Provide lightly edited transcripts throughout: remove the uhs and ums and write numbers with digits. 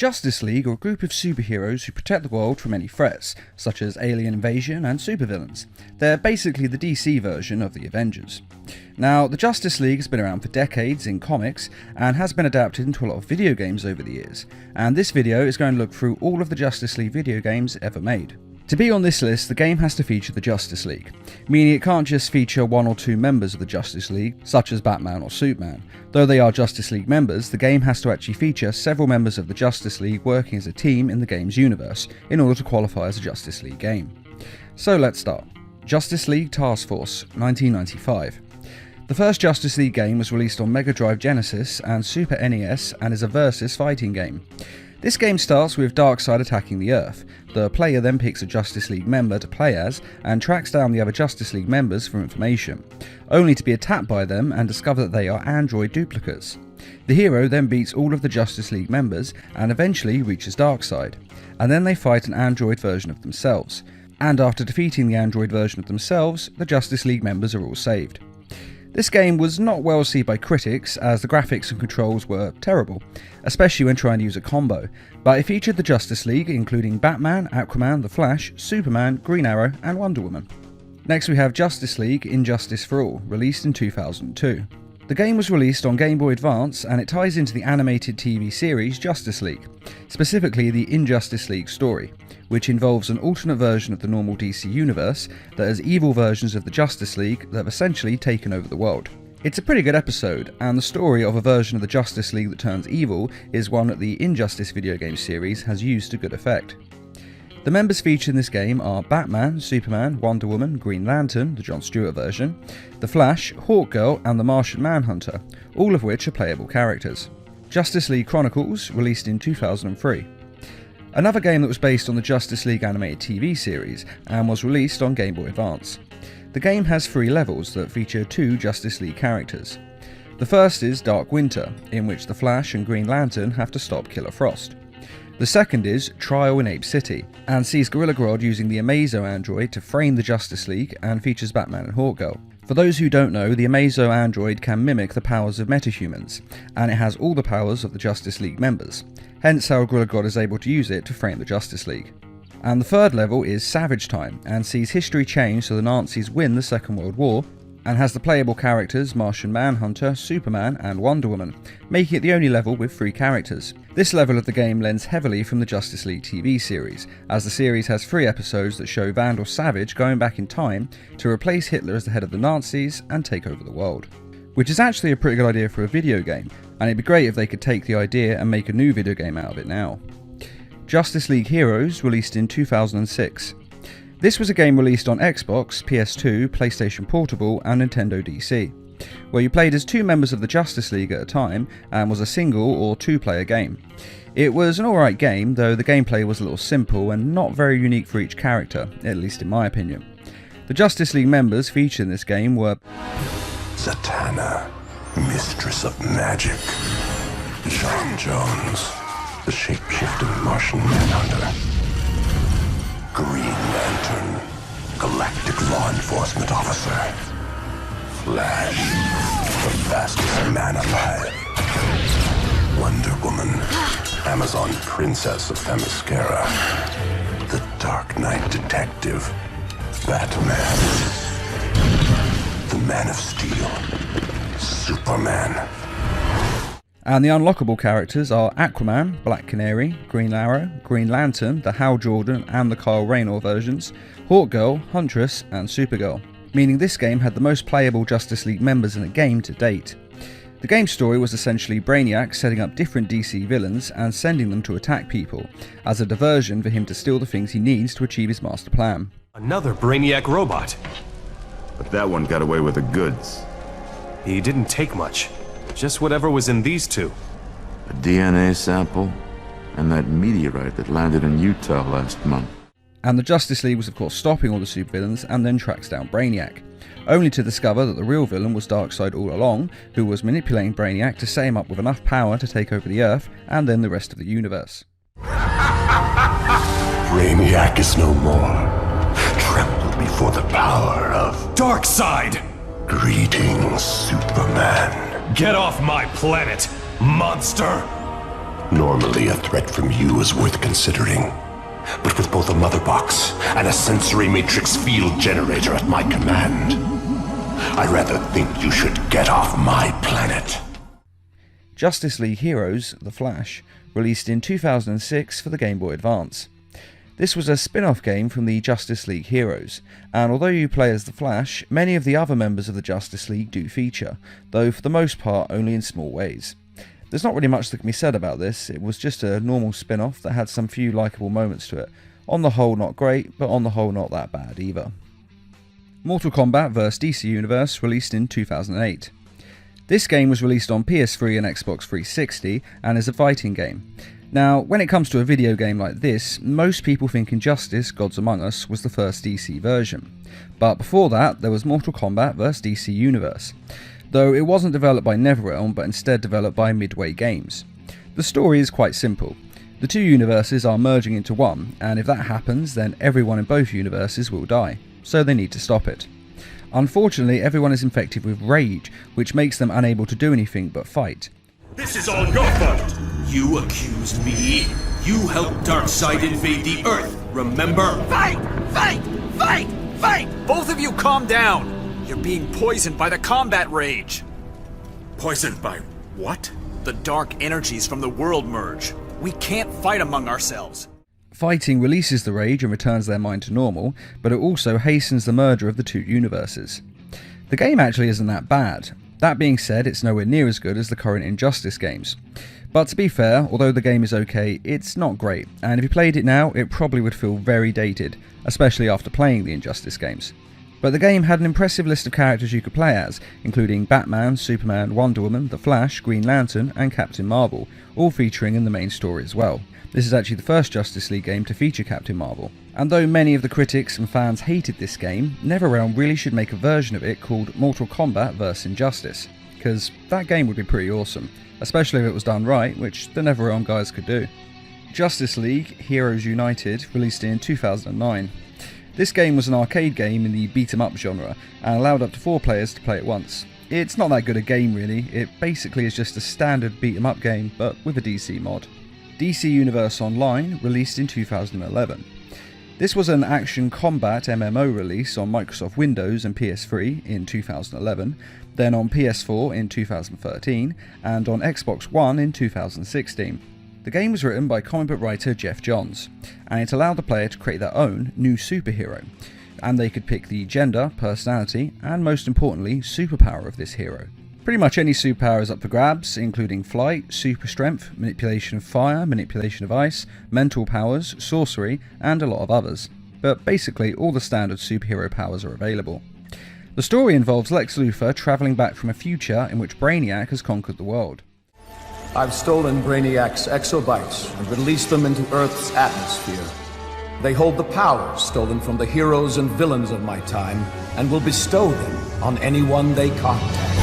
Justice League are a group of superheroes who protect the world from any threats, such as alien invasion and supervillains. They're basically the DC version of the Avengers. Now, the Justice League has been around for decades in comics and has been adapted into a lot of video games over the years, and this video is going to look through all of the Justice League video games ever made. To be on this list, the game has to feature the Justice League, meaning it can't just feature one or two members of the Justice League, such as Batman or Superman. Though they are Justice League members, the game has to actually feature several members of the Justice League working as a team in the game's universe, in order to qualify as a Justice League game. So let's start. Justice League Task Force, 1995. The first Justice League game was released on Mega Drive Genesis and Super NES and is a versus fighting game. This game starts with Darkseid attacking the Earth. The player then picks a Justice League member to play as and tracks down the other Justice League members for information, only to be attacked by them and discover that they are android duplicates. The hero then beats all of the Justice League members and eventually reaches Darkseid, and then they fight an android version of themselves, and after defeating the android version of themselves, the Justice League members are all saved. This game was not well received by critics, as the graphics and controls were terrible, especially when trying to use a combo, but it featured the Justice League, including Batman, Aquaman, The Flash, Superman, Green Arrow and Wonder Woman. Next we have Justice League Injustice for All, released in 2002. The game was released on Game Boy Advance and it ties into the animated TV series Justice League, specifically the Injustice League story, which involves an alternate version of the normal DC universe that has evil versions of the Justice League that have essentially taken over the world. It's a pretty good episode, and the story of a version of the Justice League that turns evil is one that the Injustice video game series has used to good effect. The members featured in this game are Batman, Superman, Wonder Woman, Green Lantern, the Jon Stewart version, The Flash, Hawkgirl and the Martian Manhunter, all of which are playable characters. Justice League Chronicles, released in 2003. Another game that was based on the Justice League animated TV series and was released on Game Boy Advance. The game has 3 levels that feature 2 Justice League characters. The first is Dark Winter, in which the Flash and Green Lantern have to stop Killer Frost. The second is Trial in Ape City, and sees Gorilla Grodd using the Amazo android to frame the Justice League and features Batman and Hawkgirl. For those who don't know, the Amazo android can mimic the powers of metahumans, and it has all the powers of the Justice League members, hence how Gorilla Grodd is able to use it to frame the Justice League. And the third level is Savage Time, and sees history change so the Nazis win the Second World War, and has the playable characters Martian Manhunter, Superman and Wonder Woman, making it the only level with 3 characters. This level of the game lends heavily from the Justice League TV series, as the series has 3 episodes that show Vandal Savage going back in time to replace Hitler as the head of the Nazis and take over the world. Which is actually a pretty good idea for a video game, and it'd be great if they could take the idea and make a new video game out of it now. Justice League Heroes, released in 2006. This was a game released on Xbox, PS2, PlayStation Portable and Nintendo DC, where you played as 2 members of the Justice League at a time and was a single or 2-player game. It was an alright game, though the gameplay was a little simple and not very unique for each character, at least in my opinion. The Justice League members featured in this game were Zatanna, Mistress of Magic, John Jones, the shape-shifting Martian Manhunter, Green Lantern, Galactic Law Enforcement Officer, Flash, the fastest man alive, Wonder Woman, Amazon Princess of Themyscira, the Dark Knight Detective, Batman, the Man of Steel, Superman. And the unlockable characters are Aquaman, Black Canary, Green Arrow, Green Lantern, the Hal Jordan and the Kyle Rayner versions, Hawkgirl, Huntress and Supergirl, meaning this game had the most playable Justice League members in a game to date. The game's story was essentially Brainiac setting up different DC villains and sending them to attack people, as a diversion for him to steal the things he needs to achieve his master plan. Another Brainiac robot. But that one got away with the goods. He didn't take much. Just whatever was in these 2. A DNA sample, and that meteorite that landed in Utah last month. And the Justice League was of course stopping all the supervillains and then tracks down Brainiac, only to discover that the real villain was Darkseid all along, who was manipulating Brainiac to set him up with enough power to take over the Earth and then the rest of the universe. Brainiac is no more. Tremble before the power of Darkseid! Greetings, Superman. Get off my planet, monster! Normally, a threat from you is worth considering. But with both a mother box and a sensory matrix field generator at my command, I rather think you should get off my planet. Justice League Heroes, The Flash, released in 2006 for the Game Boy Advance. This was a spin-off game from the Justice League Heroes, and although you play as the Flash, many of the other members of the Justice League do feature, though for the most part only in small ways. There's not really much that can be said about this. It was just a normal spin-off that had some few likeable moments to it. On the whole not great, but on the whole not that bad either. Mortal Kombat vs DC Universe released in 2008. This game was released on PS3 and Xbox 360 and is a fighting game. Now, when it comes to a video game like this, most people think Injustice Gods Among Us was the first DC version. But before that, there was Mortal Kombat vs DC Universe, though it wasn't developed by NetherRealm but instead developed by Midway Games. The story is quite simple. The two universes are merging into one, and if that happens, then everyone in both universes will die, so they need to stop it. Unfortunately, everyone is infected with rage, which makes them unable to do anything but fight. This is all your fault! You accuse me? You helped Darkseid invade the Earth, remember? Fight! Fight! Fight! Fight! Both of you calm down! You're being poisoned by the combat rage. Poisoned by what? The dark energies from the world merge. We can't fight among ourselves. Fighting releases the rage and returns their mind to normal, but it also hastens the merger of the two universes. The game actually isn't that bad. That being said, it's nowhere near as good as the current Injustice games. But to be fair, although the game is okay, it's not great, and if you played it now, it probably would feel very dated, especially after playing the Injustice games. But the game had an impressive list of characters you could play as, including Batman, Superman, Wonder Woman, The Flash, Green Lantern and Captain Marvel, all featuring in the main story as well. This is actually the first Justice League game to feature Captain Marvel. And though many of the critics and fans hated this game, NetherRealm really should make a version of it called Mortal Kombat vs Injustice, because that game would be pretty awesome, especially if it was done right, which the NetherRealm guys could do. Justice League Heroes United released in 2009. This game was an arcade game in the beat-em-up genre, and allowed up to 4 players to play at once. It's not that good a game really, it basically is just a standard beat-em-up game, but with a DC mod. DC Universe Online released in 2011. This was an action combat MMO release on Microsoft Windows and PS3 in 2011, then on PS4 in 2013, and on Xbox One in 2016. The game was written by comic book writer Jeff Johns, and it allowed the player to create their own new superhero, and they could pick the gender, personality, and most importantly, superpower of this hero. Pretty much any superpower is up for grabs, including flight, super strength, manipulation of fire, manipulation of ice, mental powers, sorcery, and a lot of others. But basically, all the standard superhero powers are available. The story involves Lex Luthor travelling back from a future in which Brainiac has conquered the world. I've stolen Brainiac's exobytes and released them into Earth's atmosphere. They hold the powers stolen from the heroes and villains of my time, and will bestow them on anyone they contact.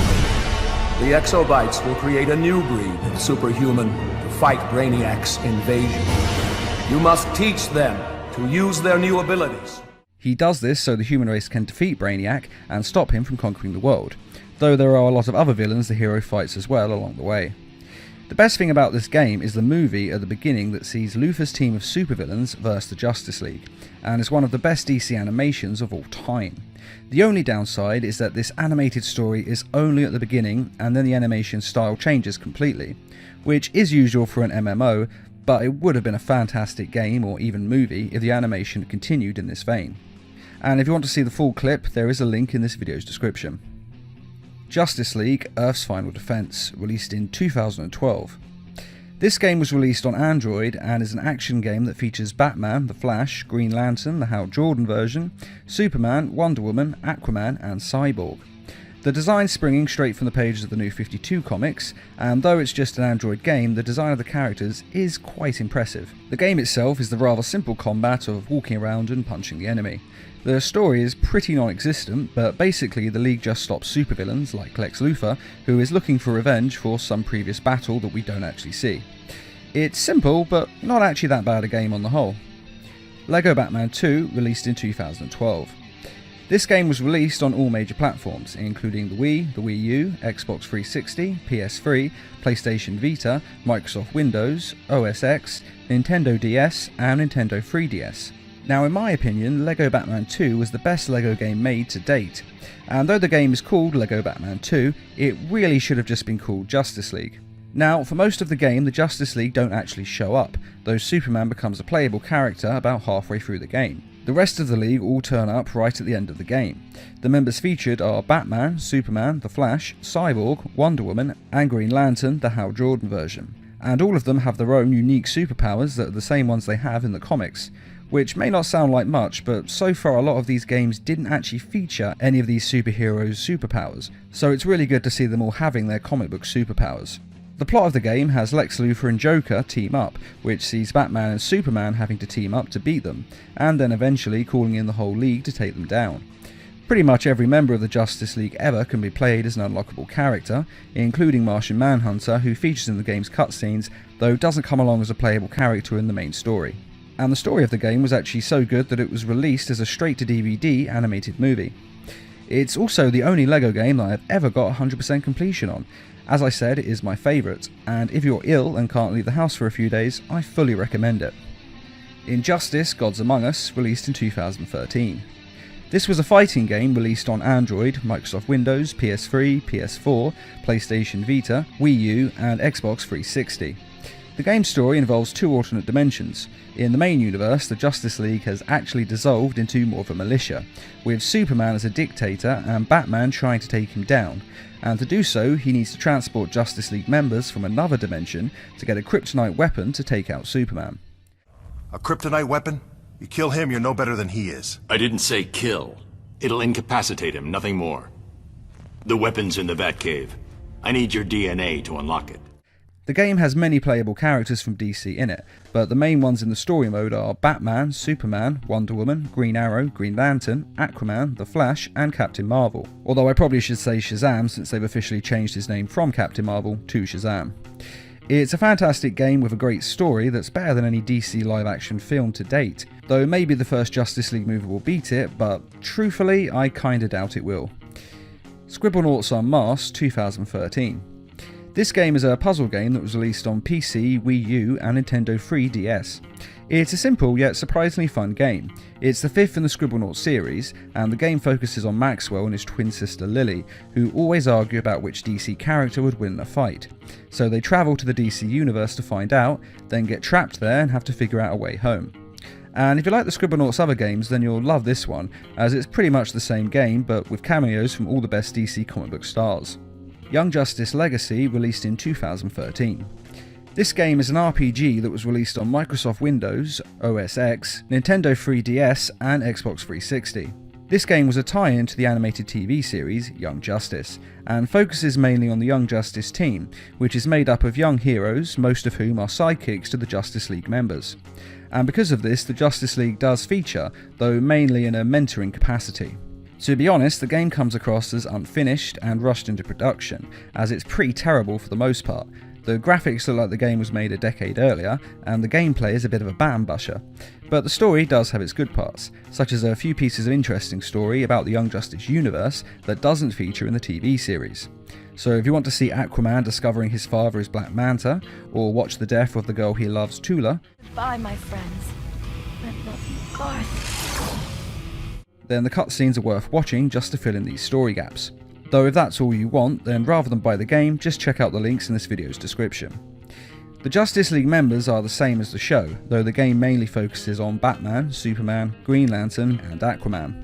The exobytes will create a new breed of superhuman to fight Brainiac's invasion. You must teach them to use their new abilities. He does this so the human race can defeat Brainiac and stop him from conquering the world, though there are a lot of other villains the hero fights as well along the way. The best thing about this game is the movie at the beginning that sees Luthor's team of supervillains versus the Justice League, and is one of the best DC animations of all time. The only downside is that this animated story is only at the beginning, and then the animation style changes completely, which is usual for an MMO, but it would have been a fantastic game or even movie if the animation continued in this vein. And if you want to see the full clip, there is a link in this video's description. Justice League Earth's Final Defense, released in 2012. This game was released on Android and is an action game that features Batman, The Flash, Green Lantern, the Hal Jordan version, Superman, Wonder Woman, Aquaman and Cyborg. The design springing straight from the pages of the New 52 comics, and though it's just an Android game, the design of the characters is quite impressive. The game itself is the rather simple combat of walking around and punching the enemy. The story is pretty non-existent, but basically the League just stops supervillains like Lex Luthor, who is looking for revenge for some previous battle that we don't actually see. It's simple, but not actually that bad a game on the whole. LEGO Batman 2 released in 2012. This game was released on all major platforms, including the Wii, the Wii U, Xbox 360, PS3, PlayStation Vita, Microsoft Windows, OS X, Nintendo DS, and Nintendo 3DS. Now, in my opinion, LEGO Batman 2 was the best LEGO game made to date, and though the game is called LEGO Batman 2, it really should have just been called Justice League. Now, for most of the game, the Justice League don't actually show up, though Superman becomes a playable character about halfway through the game. The rest of the League all turn up right at the end of the game. The members featured are Batman, Superman, The Flash, Cyborg, Wonder Woman, and Green Lantern, the Hal Jordan version. And all of them have their own unique superpowers that are the same ones they have in the comics, which may not sound like much, but so far a lot of these games didn't actually feature any of these superheroes' superpowers, so it's really good to see them all having their comic book superpowers. The plot of the game has Lex Luthor and Joker team up, which sees Batman and Superman having to team up to beat them, and then eventually calling in the whole League to take them down. Pretty much every member of the Justice League ever can be played as an unlockable character, including Martian Manhunter, who features in the game's cutscenes, though doesn't come along as a playable character in the main story. And the story of the game was actually so good that it was released as a straight-to-DVD animated movie. It's also the only LEGO game that I've ever got 100% completion on. As I said, it is my favourite, and if you're ill and can't leave the house for a few days, I fully recommend it. Injustice: Gods Among Us, released in 2013. This was a fighting game released on Android, Microsoft Windows, PS3, PS4, PlayStation Vita, Wii U, and Xbox 360. The game's story involves two alternate dimensions. In the main universe, the Justice League has actually dissolved into more of a militia, with Superman as a dictator and Batman trying to take him down, and to do so he needs to transport Justice League members from another dimension to get a kryptonite weapon to take out Superman. A kryptonite weapon? You kill him, you're no better than he is. I didn't say kill. It'll incapacitate him, nothing more. The weapon's in the Batcave. I need your DNA to unlock it. The game has many playable characters from DC in it, but the main ones in the story mode are Batman, Superman, Wonder Woman, Green Arrow, Green Lantern, Aquaman, The Flash, and Captain Marvel. Although I probably should say Shazam, since they've officially changed his name from Captain Marvel to Shazam. It's a fantastic game with a great story that's better than any DC live-action film to date, though maybe the first Justice League movie will beat it, but truthfully, I kinda doubt it will. Scribblenauts on Mars, 2013. This game is a puzzle game that was released on PC, Wii U, and Nintendo 3DS. It's a simple yet surprisingly fun game. It's the fifth in the Scribblenauts series, and the game focuses on Maxwell and his twin sister Lily, who always argue about which DC character would win in a fight. So they travel to the DC universe to find out, then get trapped there and have to figure out a way home. And if you like the Scribblenauts other games, then you'll love this one, as it's pretty much the same game, but with cameos from all the best DC comic book stars. Young Justice Legacy, released in 2013. This game is an RPG that was released on Microsoft Windows, OS X, Nintendo 3DS, and Xbox 360. This game was a tie-in to the animated TV series Young Justice, and focuses mainly on the Young Justice team, which is made up of young heroes, most of whom are sidekicks to the Justice League members. And because of this, the Justice League does feature, though mainly in a mentoring capacity. To be honest, the game comes across as unfinished and rushed into production, as it's pretty terrible for the most part. The graphics look like the game was made a decade earlier, and the gameplay is a bit of a bam-busher. But the story does have its good parts, such as a few pieces of interesting story about the Young Justice universe that doesn't feature in the TV series. So if you want to see Aquaman discovering his father is Black Manta, or watch the death of the girl he loves, Tula, Bye, my friends. I love you, Garth. Then the cutscenes are worth watching just to fill in these story gaps. Though if that's all you want, then rather than buy the game, just check out the links in this video's description. The Justice League members are the same as the show, though the game mainly focuses on Batman, Superman, Green Lantern, and Aquaman.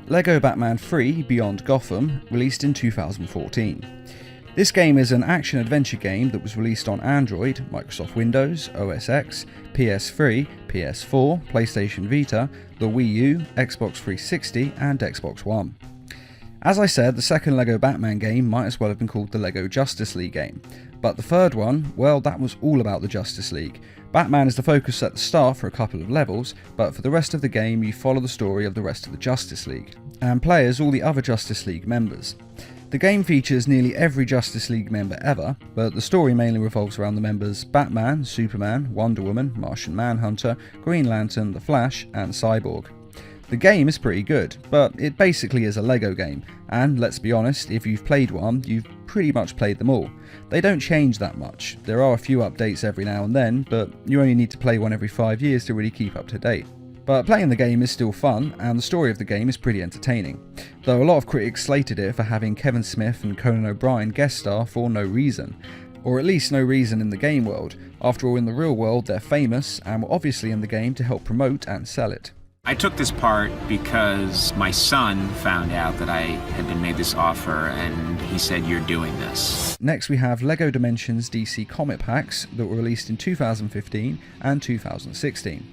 LEGO Batman 3 Beyond Gotham, released in 2014. This game is an action-adventure game that was released on Android, Microsoft Windows, OS X, PS3, PS4, PlayStation Vita, the Wii U, Xbox 360, and Xbox One. As I said, the second LEGO Batman game might as well have been called the LEGO Justice League game, but the third one, well, that was all about the Justice League. Batman is the focus at the start for a couple of levels, but for the rest of the game you follow the story of the rest of the Justice League, and play as all the other Justice League members. The game features nearly every Justice League member ever, but the story mainly revolves around the members Batman, Superman, Wonder Woman, Martian Manhunter, Green Lantern, The Flash, and Cyborg. The game is pretty good, but it basically is a Lego game, and let's be honest, if you've played one, you've pretty much played them all. They don't change that much. There are a few updates every now and then, but you only need to play one every 5 years to really keep up to date. But playing the game is still fun, and the story of the game is pretty entertaining, though a lot of critics slated it for having Kevin Smith and Conan O'Brien guest star for no reason. Or at least no reason in the game world. After all, in the real world they're famous, and were obviously in the game to help promote and sell it. I took this part because my son found out that I had been made this offer, and he said, "You're doing this." Next we have LEGO Dimensions DC comic packs that were released in 2015 and 2016.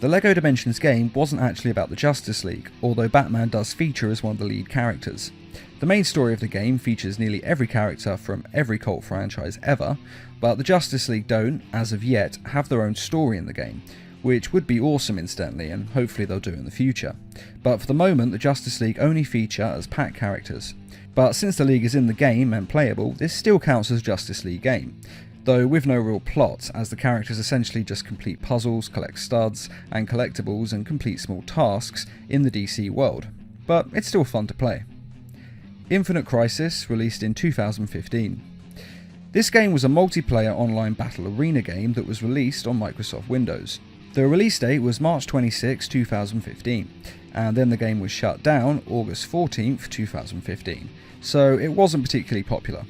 The LEGO Dimensions game wasn't actually about the Justice League, although Batman does feature as one of the lead characters. The main story of the game features nearly every character from every cult franchise ever, but the Justice League don't, as of yet, have their own story in the game, which would be awesome instantly, and hopefully they'll do in the future. But for the moment, the Justice League only feature as pack characters. But since the League is in the game and playable, this still counts as a Justice League game, though with no real plot, as the characters essentially just complete puzzles, collect studs and collectibles, and complete small tasks in the DC world. But it's still fun to play. Infinite Crisis, released in 2015. This game was a multiplayer online battle arena game that was released on Microsoft Windows. The release date was March 26, 2015, and then the game was shut down August 14th, 2015, so it wasn't particularly popular,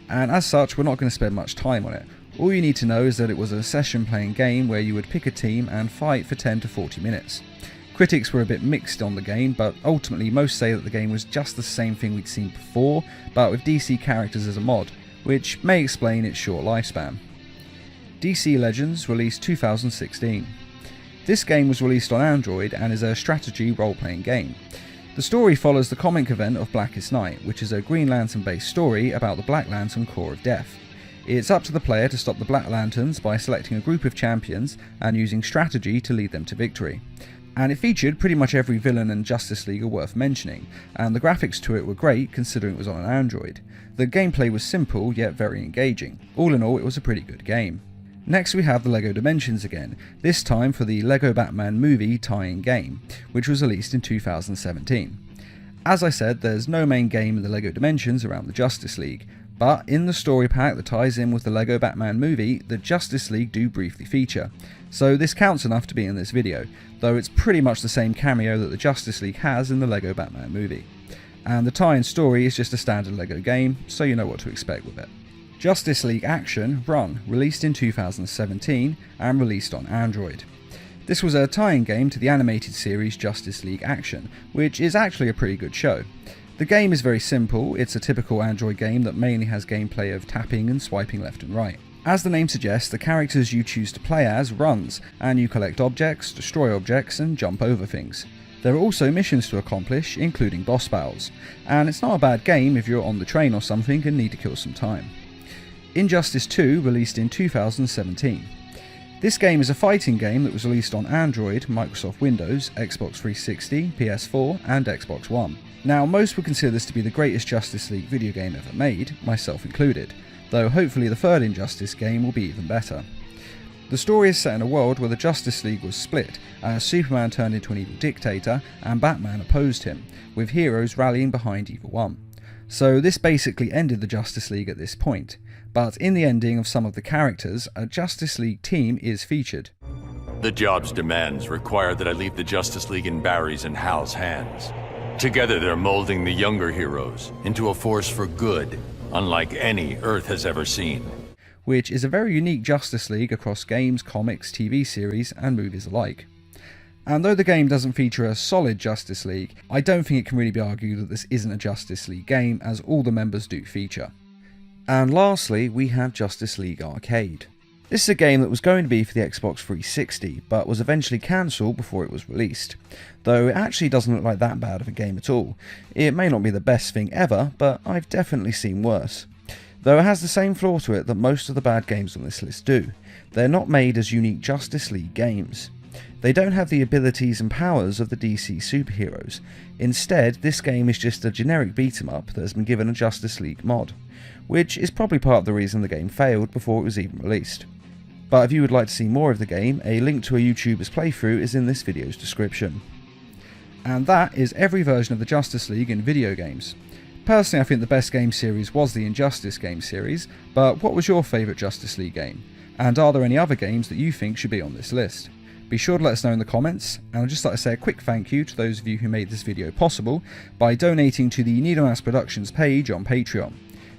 and as such we're not going to spend much time on it. All you need to know is that it was a session playing game where you would pick a team and fight for 10 to 40 minutes. Critics were a bit mixed on the game, but ultimately most say that the game was just the same thing we'd seen before, but with DC characters as a mod, which may explain its short lifespan. DC Legends, released 2016. This game was released on Android and is a strategy role-playing game. The story follows the comic event of Blackest Night, which is a Green Lantern-based story about the Black Lantern Corps of Death. It's up to the player to stop the Black Lanterns by selecting a group of champions and using strategy to lead them to victory. And it featured pretty much every villain and Justice League worth mentioning, and the graphics to it were great considering it was on an Android. The gameplay was simple yet very engaging. All in all, it was a pretty good game. Next we have the LEGO Dimensions again, this time for the LEGO Batman movie tie-in game, which was released in 2017. As I said, there's no main game in the LEGO Dimensions around the Justice League, but in the story pack that ties in with the LEGO Batman movie, the Justice League do briefly feature, so this counts enough to be in this video, though it's pretty much the same cameo that the Justice League has in the LEGO Batman movie. And the tie-in story is just a standard LEGO game, so you know what to expect with it. Justice League Action Run, released in 2017 and released on Android. This was a tie-in game to the animated series Justice League Action, which is actually a pretty good show. The game is very simple. It's a typical Android game that mainly has gameplay of tapping and swiping left and right. As the name suggests, the characters you choose to play as runs, and you collect objects, destroy objects, and jump over things. There are also missions to accomplish, including boss battles, and it's not a bad game if you're on the train or something and need to kill some time. Injustice 2, released in 2017. This game is a fighting game that was released on Android, Microsoft Windows, Xbox 360, PS4 and Xbox One. Now most would consider this to be the greatest Justice League video game ever made, myself included, though hopefully the third Injustice game will be even better. The story is set in a world where the Justice League was split, as Superman turned into an evil dictator and Batman opposed him, with heroes rallying behind either one. So this basically ended the Justice League at this point, but in the ending of some of the characters, a Justice League team is featured. The job's demands require that I leave the Justice League in Barry's and Hal's hands. Together they're molding the younger heroes into a force for good, unlike any Earth has ever seen. Which is a very unique Justice League across games, comics, TV series and movies alike. And though the game doesn't feature a solid Justice League, I don't think it can really be argued that this isn't a Justice League game, as all the members do feature. And lastly, we have Justice League Arcade. This is a game that was going to be for the Xbox 360, but was eventually cancelled before it was released. Though it actually doesn't look like that bad of a game at all. It may not be the best thing ever, but I've definitely seen worse. Though it has the same flaw to it that most of the bad games on this list do. They're not made as unique Justice League games. They don't have the abilities and powers of the DC superheroes. Instead, this game is just a generic beat-em-up that has been given a Justice League mod, which is probably part of the reason the game failed before it was even released. But if you would like to see more of the game, a link to a YouTuber's playthrough is in this video's description. and that is every version of the Justice League in video games. Personally, I think the best game series was the Injustice game series, but what was your favourite Justice League game? And are there any other games that you think should be on this list? Be sure to let us know in the comments, and I'd just like to say a quick thank you to those of you who made this video possible by donating to the Needle Mass Productions page on Patreon.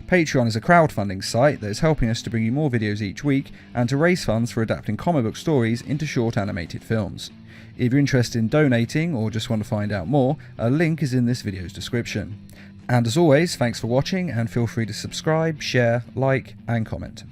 Patreon is a crowdfunding site that is helping us to bring you more videos each week and to raise funds for adapting comic book stories into short animated films. If you're interested in donating or just want to find out more, a link is in this video's description. And as always, thanks for watching and feel free to subscribe, share, like and comment.